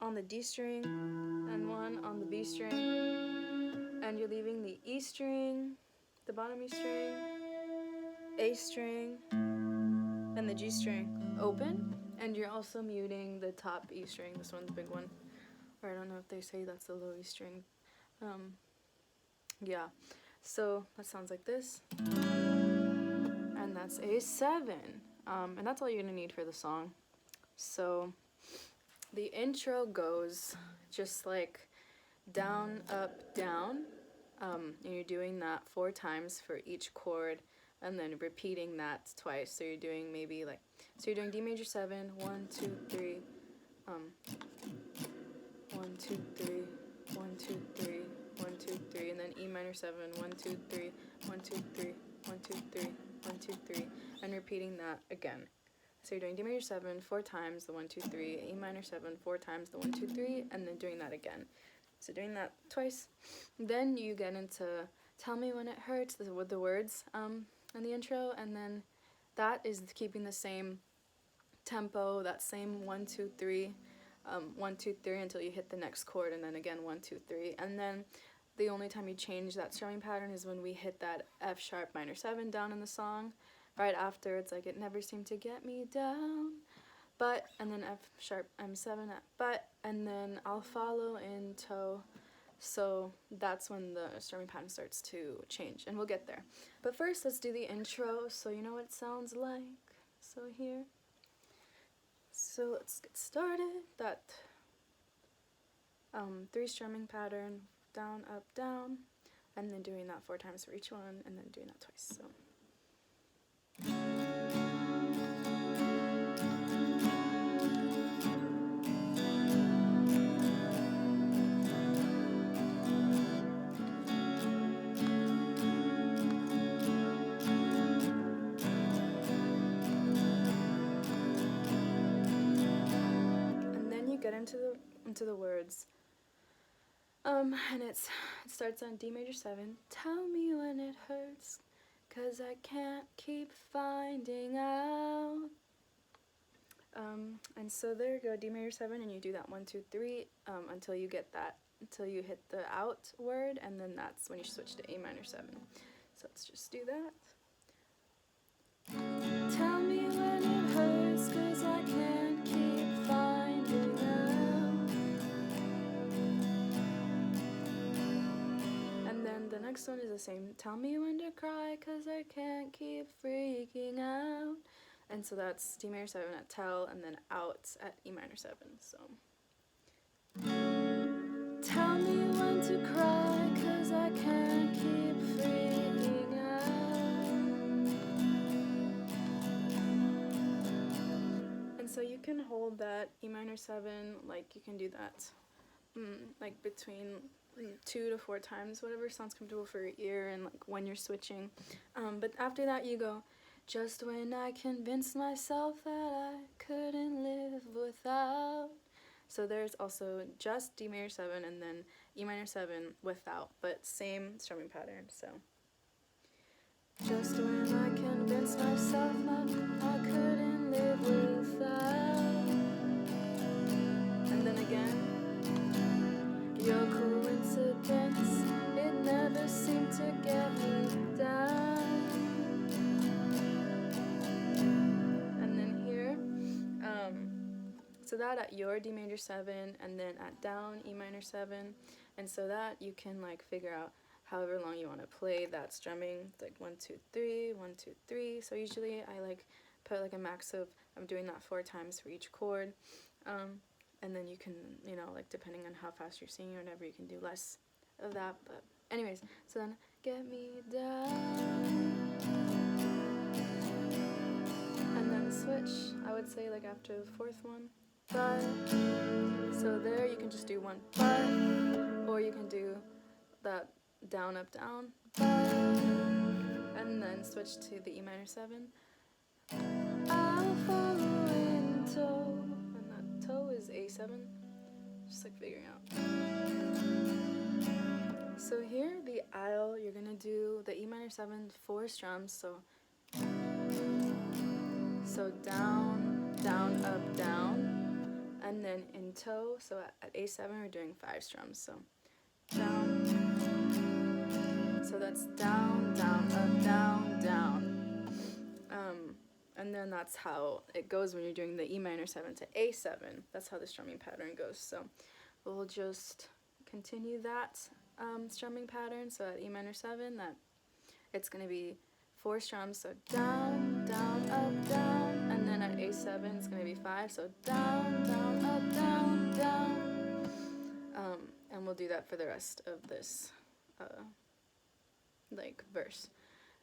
on the D string and one on the B string, and you're leaving the E string, the bottom E string, A string, and the G string open, and you're also muting the top E string, this one's the big one, or I don't know if they say that's the low E string. Yeah, so that sounds like this, and that's A7, and that's all you're gonna need for the song. So the intro goes just like down, up, down, and you're doing that 4 times for each chord, and then repeating that twice. So you're doing maybe like, so you're doing D major 7, 1, 2, 3, 1, 2, 3, 1, 2, 3, 1, 2, 3, and then E minor 7, 1, 2, 3, 1, 2, 3, 1, 2, 3, 1, 2, 3, and repeating that again. So you're doing D major 7 4 times, the 1, 2, 3, E minor 7 4 times, the 1, 2, 3, and then doing that again. So doing that twice. Then you get into Tell Me When It Hurts with the words in the intro, and then that is keeping the same tempo, that same 1, 2, 3, 1, 2, 3 until you hit the next chord, and then again 1, 2, 3, and then the only time you change that strumming pattern is when we hit that F sharp minor 7 down in the song. Right after, it's like, it never seemed to get me down, but, and then F sharp M7 at but, and then I'll follow in toe. So that's when the strumming pattern starts to change, and we'll get there. But first, let's do the intro so you know what it sounds like. So here. So let's get started. That 3 strumming pattern, down, up, down, and then doing that 4 times for each one, and then doing that twice. So. Get into the words, and it starts on D major 7. Tell me when it hurts, 'cause I can't keep finding out. And so there you go, D major 7, and you do that 1, 2, 3 until you get that, until you hit the out word, and then that's when you switch to A minor 7. So let's just do that. Tell me when it hurts, 'cause I can't keep finding out. And then the next one is the same. Tell me when to cry, 'cause I can't keep freaking out. And so that's D major 7 at tell, and then out at E minor 7. So tell me when to cry, 'cause I can't keep freaking out. And so you can hold that E minor 7, like you can do that like between 2 to 4 times, whatever sounds comfortable for your ear, and like when you're switching. But after that you go, just when I convinced myself that I couldn't live without. So there's also just D major 7 and then E minor 7 without, but same strumming pattern. So just when I convinced myself that I couldn't live without. And then again, your coincidence, it never seemed to get me down. And then here, so that at your D major 7, and then at down E minor 7, and so that you can like figure out however long you want to play that strumming. It's like 1, 2, 3, 1, 2, 3. So usually I like put like a max of, I'm doing that 4 times for each chord. And then you can, you know, like depending on how fast you're singing or whatever, you can do less of that. But anyways, so then get me down, and then switch. I would say like after the 4th one, but so there you can just do 1 but, or you can do that down up down but, and then switch to the E minor 7. I'll follow in toe. Toe is A7, just like figuring out. So here, the aisle, you're gonna do the E minor 7 4 strums, so down, down, up, down, and then in toe, so at A7 we're doing 5 strums, so down, so that's down, down, up, down, down, and then that's how it goes when you're doing the E minor 7 to A7. That's how the strumming pattern goes. So we'll just continue that strumming pattern. So at E minor 7, that it's going to be 4 strums, so down, down, up, down, and then at A7 it's going to be 5, so down, down, up, down, down, and we'll do that for the rest of this like verse.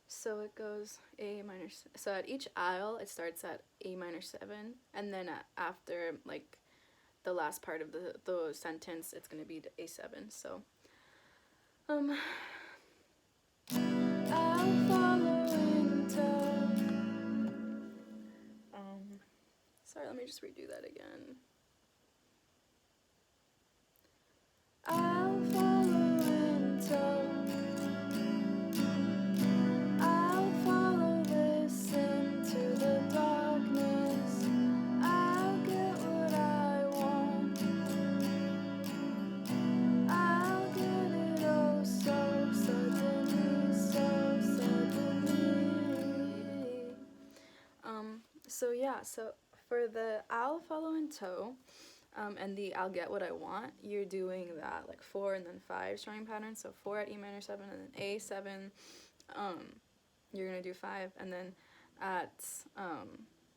So it goes A minor, so at each aisle it starts at A minor 7, and then after like the last part of the sentence it's going to be to A7. So I'll follow into, sorry, let me just redo that again. I'll follow into, I'll follow this into the darkness, I'll get what I want, I'll get it oh so suddenly, so suddenly. So yeah, so for the I'll follow in toe, and the I'll get what I want, you're doing that like 4 and then 5 strumming pattern. So 4 at E minor 7 and then A7, you're gonna do 5, and then at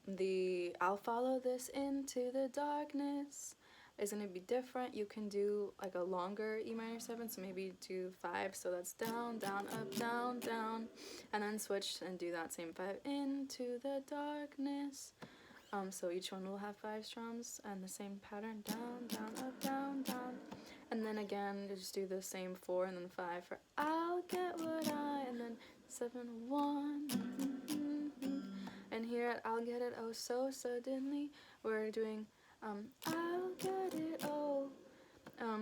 the I'll follow this into the darkness is gonna be different. You can do like a longer E minor 7, so maybe do 5, so that's down, down, up, down, down, and then switch and do that same 5 into the darkness. So each one will have 5 strums and the same pattern, down, down, up, down, down, and then again you just do the same 4 and then 5 for I'll get what I, and then 7, 1, and here at I'll get it oh so suddenly we're doing I'll get it oh,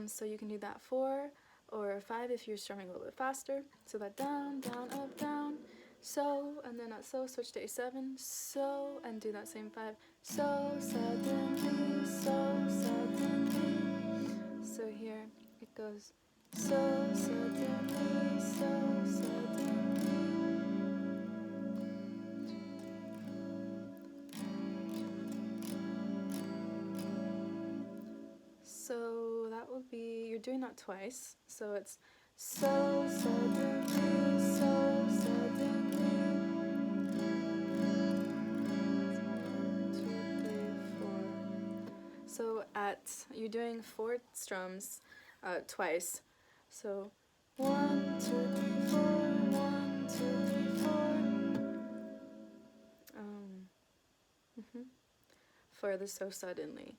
so you can do that 4 or 5 if you're strumming a little bit faster, so that down, down, up, down, so, and then at so switch to A7, so, and do that same 5, so suddenly, so suddenly, so here it goes, so suddenly, so suddenly, so that will be, you're doing that twice, so it's so suddenly, so suddenly, 1, 2, 3, 4. So at, you're doing 4 strums twice, so 1, 2, 3, 4, 1, 2, 3, 4, for the so suddenly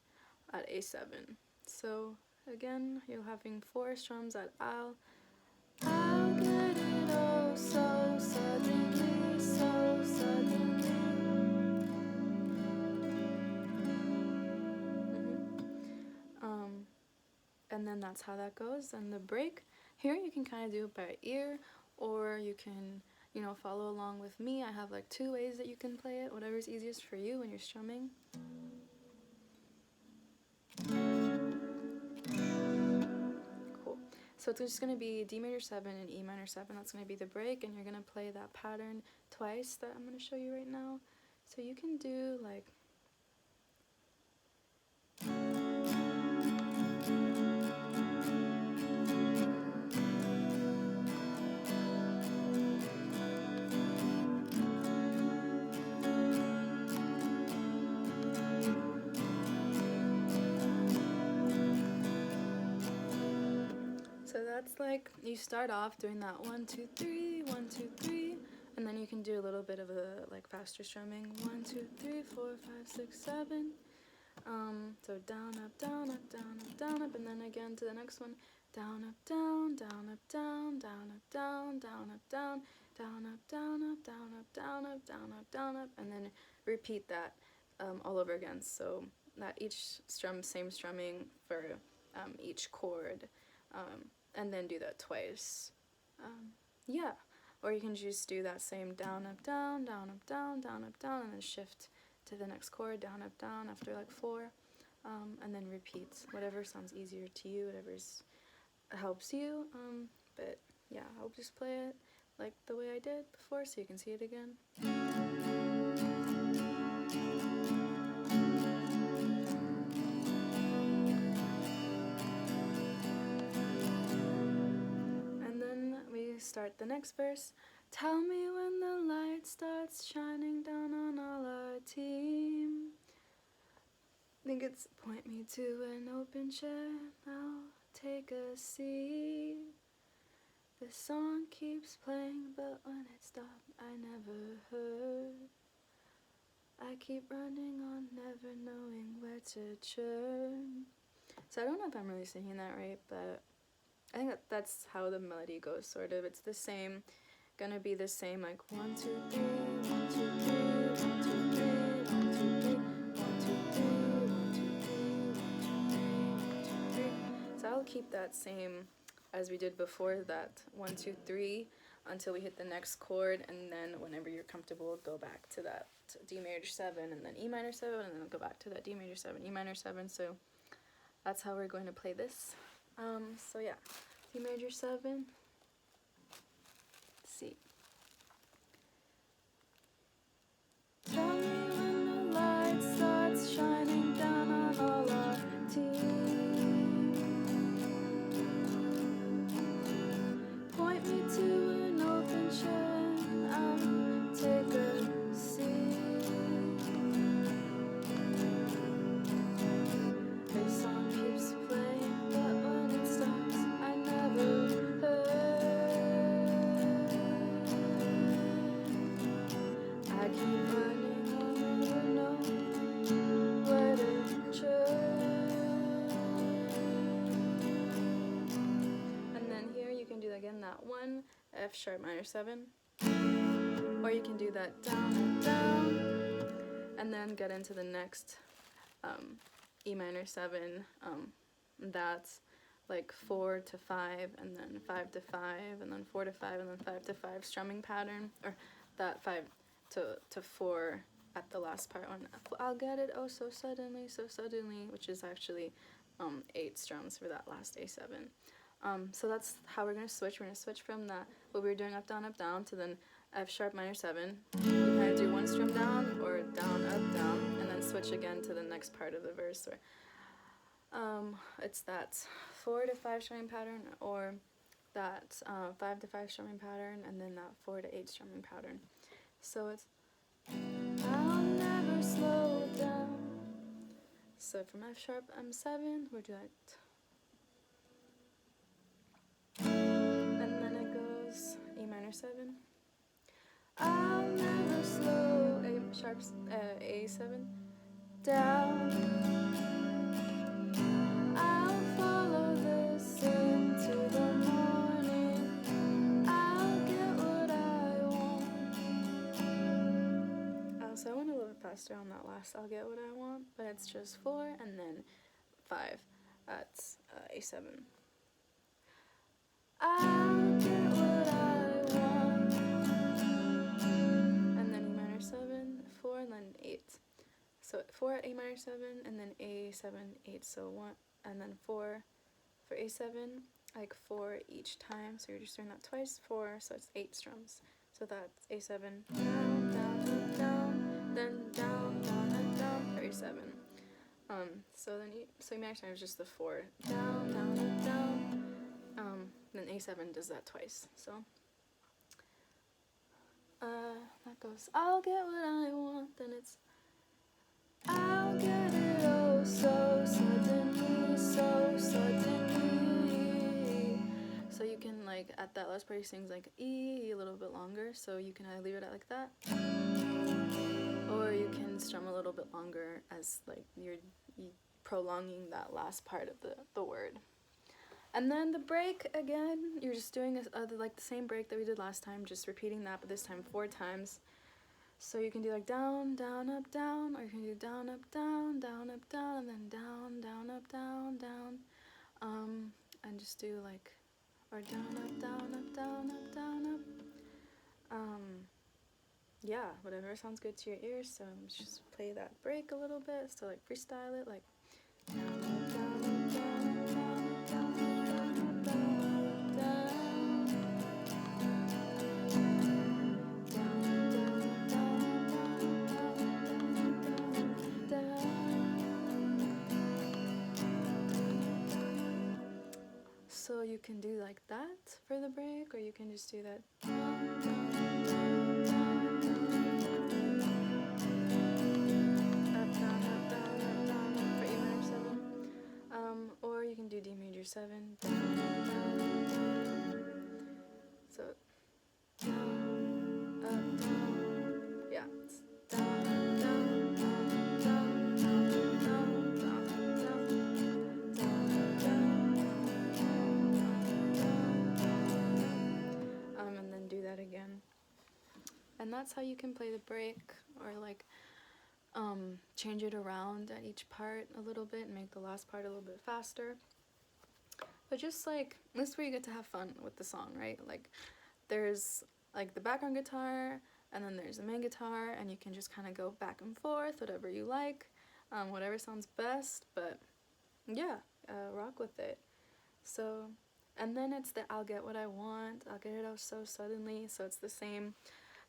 at A7. So again, you're having 4 strums at I'll get it oh so suddenly, so suddenly. And then that's how that goes. And the break, here you can kind of do it by ear, or you can, you know, follow along with me. I have like 2 ways that you can play it, whatever's easiest for you when you're strumming. Cool. So it's just going to be D major 7 and E minor 7. That's going to be the break, and you're going to play that pattern twice that I'm going to show you right now. So you can do like, so that's like, you start off doing that 1, 2, 3, 1, 2, 3, and then you can do a little bit of a like faster strumming, 1, 2, 3, 4, 5, 6, 7. So down, up, down, up, down, up, down, up, and then again to the next one, down, up, down, down, up, down, down, up, down, down, up, down, down, up, down, up, down, up, down, up, down, up, down, up, and then repeat that all over again. So that each strum, same strumming for each chord, and then do that twice. Yeah, or you can just do that same down, up, down, down, up, down, down, up, down, and then shift to the next chord, down, up, down, after like 4. and then repeat whatever sounds easier to you, whatever helps you. But yeah, I'll just play it like the way I did before so you can see it again. And then we start the next verse. Tell me when the light starts shining down on all our team. I think it's point me to an open chair, I'll take a seat. The song keeps playing, but when it stopped, I never heard. I keep running on, never knowing where to turn. So I don't know if I'm really singing that right, but I think that's how the melody goes, sort of. It's the same, gonna be the same, like 1, 2, 3, 1, 2, 3, 1, 2, 3, 1, 2, 3, 1, 2, 3, 1, 2, 3, 1, 2, 3, 1, 2, 3, 1, 2, 3. So I'll keep that same as we did before, that 1, 2, 3 until we hit the next chord, and then whenever you're comfortable, go back to that D major 7 and then E minor 7, and then go back to that D major 7, E minor 7. So that's how we're going to play this. So yeah, D major 7, C. Tell me when the light starts shining down on all our team. Point me to an open chair, I'll take a seat. The song keeps playing, but when it stops, I never heard. I keep running on, never know where to turn. And then here you can do again that 1 F sharp minor 7, or you can do that down and down, and then get into the next E minor 7. That's like 4 to 5, and then 5 to 5, and then 4 to 5, and then 5 to 5 strumming pattern, or that 5 to 4 at the last part one. I'll get it oh so suddenly, which is actually 8 strums for that last A7. So that's how we're going to switch. We're going to switch from that, what we were doing up, down, to then F sharp minor 7. You kind of do 1 strum down, or down, up, down, and then switch again to the next part of the verse, where it's that 4 to 5 strumming pattern, or that 5 to 5 strumming pattern, and then that 4 to 8 strumming pattern. So it's I'll never slow down. So from F sharp M7, we'll do that. And then it goes E minor 7. I'll never slow A sharp A7 down. I'll follow this into the morning. I'll get what I want. So I went a little bit faster on that last I'll get what I want, but it's just 4 and then 5. That's A7. I'll get what I want. And then E minor 7, 4, and then 8. So 4 at A minor 7, and then A7, 8. So 1, and then 4 for A7, like 4 each time. So you're just doing that twice, 4, so it's 8 strums. So that's A7, down, down, up, down, then down, down, up, down for A7. So then E minor 7 is just the 4, down, down, up, down. Then A7 does that twice. So that goes, I'll get what I want, then it's I'll get it oh so suddenly, so suddenly. So you can, like, at that last part he sings like E a little bit longer, so you can either leave it at like that, or you can strum a little bit longer as like you're prolonging that last part of the word. And then the break, again, you're just doing like the same break that we did last time, just repeating that, but this time 4 times. So you can do like down, down, up, down, or you can do down, up, down, and then down, down, up, down, down. And just do like, or down, up, down, up, down, up, down, up. Yeah, whatever sounds good to your ears. So just play that break a little bit, so like freestyle it, like So you can do like that for the break, or you can just do that. For E minor 7. Or you can do D major 7. So yeah. And then do that again. And that's how you can play the break, or like change it around at each part a little bit and make the last part a little bit faster. But just like, this is where you get to have fun with the song, right? Like, there's like the background guitar, and then there's the main guitar, and you can just kind of go back and forth, whatever you like, whatever sounds best. But yeah, rock with it. So, and then it's the I'll Get What I Want, I'll Get It Oh So Suddenly, so it's the same.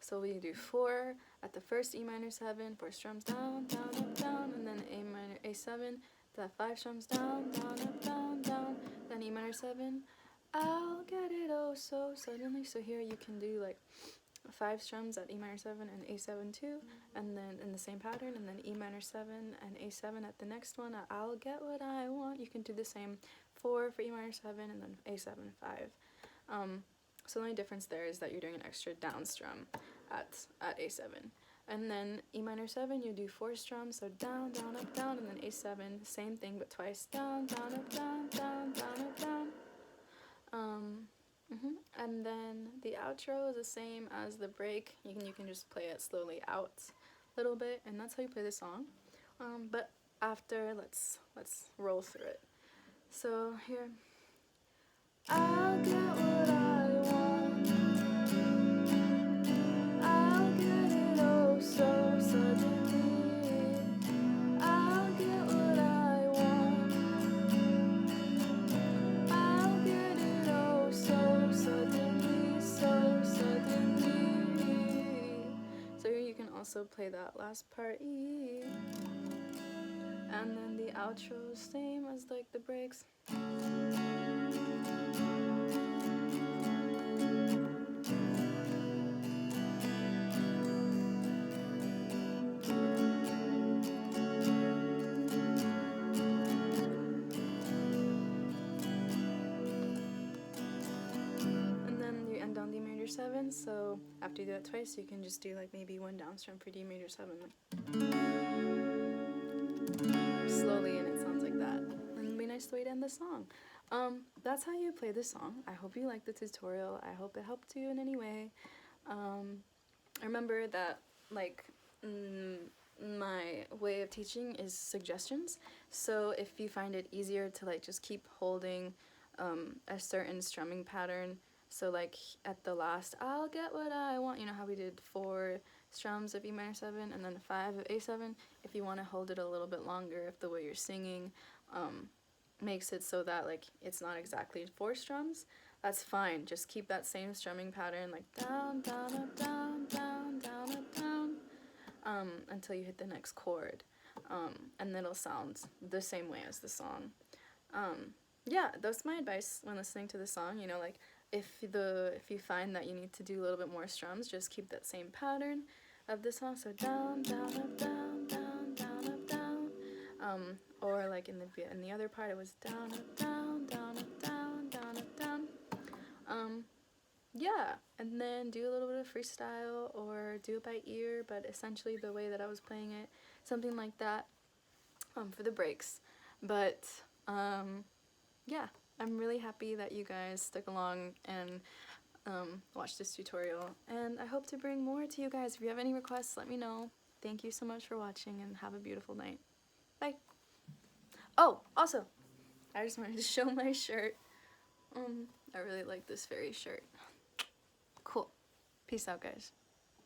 So we do 4 at the first E minor 7, 4 strums down, down, up, down, and then A minor A7, that 5 strums down, down, up, down, down, then E minor 7, I'll get it oh so suddenly. So here you can do like 5 strums at E minor 7 and A7 too, and then in the same pattern, and then E minor 7 and A7 at the next one, I'll get what I want. You can do the same 4 for E minor 7 and then A7 5. So the only difference there is that you're doing an extra down strum at A7. And then E minor 7, you do 4 strums, so down, down, up, down, and then A7, same thing but twice, down, down, up, down, down, down, up, down. And then the outro is the same as the break. You can just play it slowly out a little bit, and that's how you play the song. But after, let's roll through it. So here, I'll get what I want, I'll get it oh so suddenly, I'll get what I want, I'll get it oh so suddenly, so suddenly. So here you can also play that last part, E, and then the outro is same as like the breaks. And then you end on D major 7, so after you do that twice, you can just do like maybe 1 down strum for D major 7, like slowly, and it sounds like that. And it'd be a nice way to end the song. That's how you play the song. I hope you liked the tutorial. I hope it helped you in any way. Remember that, like, my way of teaching is suggestions. So if you find it easier to like just keep holding a certain strumming pattern, so like at the last, I'll get what I want, you know how we did 4 strums of E minor 7 and then 5 of A7, if you want to hold it a little bit longer, if the way you're singing makes it so that like it's not exactly 4 strums, that's fine. Just keep that same strumming pattern, like down, down, up, down, down, down, up, down, until you hit the next chord, and then it'll sound the same way as the song. Yeah, that's my advice when listening to the song. You know, like if you find that you need to do a little bit more strums, just keep that same pattern of the song. So down, down, up, down, down, down, up, down. Or like in the other part, it was down, up, down, down, up, down, down, up, down. Yeah, and then do a little bit of freestyle or do it by ear, but essentially the way that I was playing it, something like that, for the breaks. But yeah, I'm really happy that you guys stuck along and watched this tutorial, and I hope to bring more to you guys. If you have any requests, let me know. Thank you so much for watching, and have a beautiful night. Bye. Oh, also, I just wanted to show my shirt. I really like this fairy shirt. Cool. Peace out, guys.